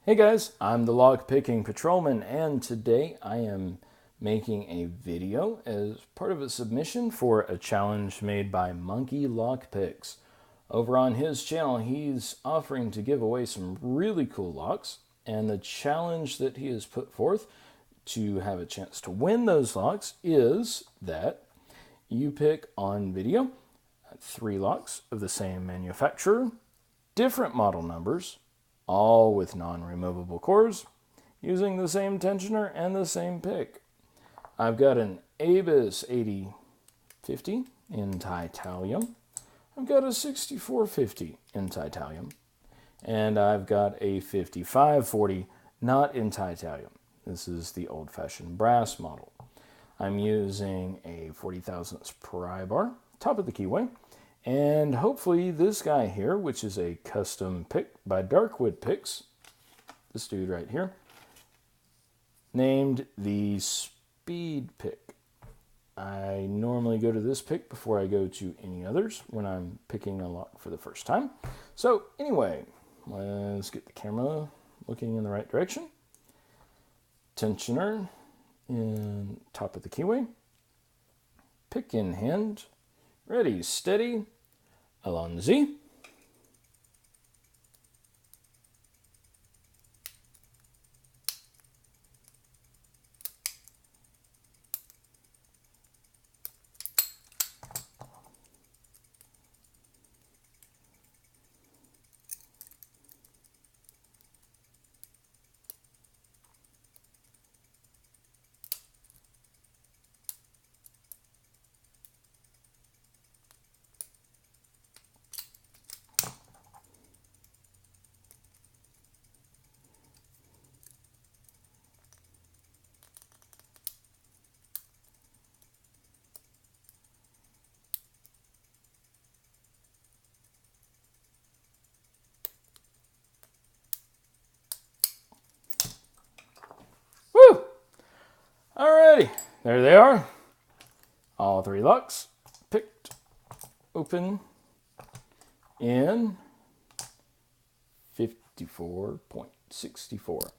Hey guys, I'm the Lockpicking Patrolman, and today I am making a video as part of a submission for a challenge made by Monkey Lockpicks. Over on his channel, he's offering to give away some really cool locks, and the challenge that he has put forth to have a chance to win those locks is that you pick on video 3 locks of the same manufacturer, different model numbers, all with non-removable cores, using the same tensioner and the same pick. I've got an Abus 8050 in titanium. I've got a 6450 in titanium. And I've got a 5540 not in titanium. This is the old-fashioned brass model. I'm using a 40 thousandths pry bar, top of the keyway, and hopefully this guy here, which is a custom pick by Darkwood Picks, this dude right here, named the Speed Pick. I normally go to this pick before I go to any others when I'm picking a lock for the first time. So anyway, let's get the camera looking in the right direction. Tensioner in top of the keyway. Pick in hand. Ready, steady, allons-y. Woo! Alrighty, there they are. All 3 locks picked, open in 54.64.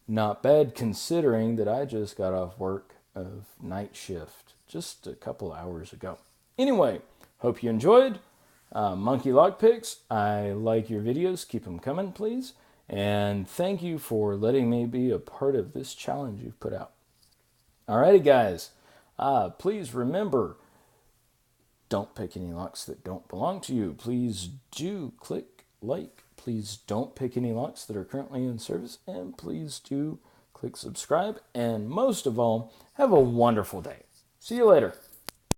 Not bad considering that I just got off work of night shift just a couple hours ago. Anyway, hope you enjoyed. Monkey Lockpicks, I like your videos. Keep them coming, please. And thank you for letting me be a part of this challenge you've put out. Alrighty, guys. Please remember, don't pick any locks that don't belong to you. Please do click like. Please don't pick any locks that are currently in service. And please do click subscribe. And most of all, have a wonderful day. See you later.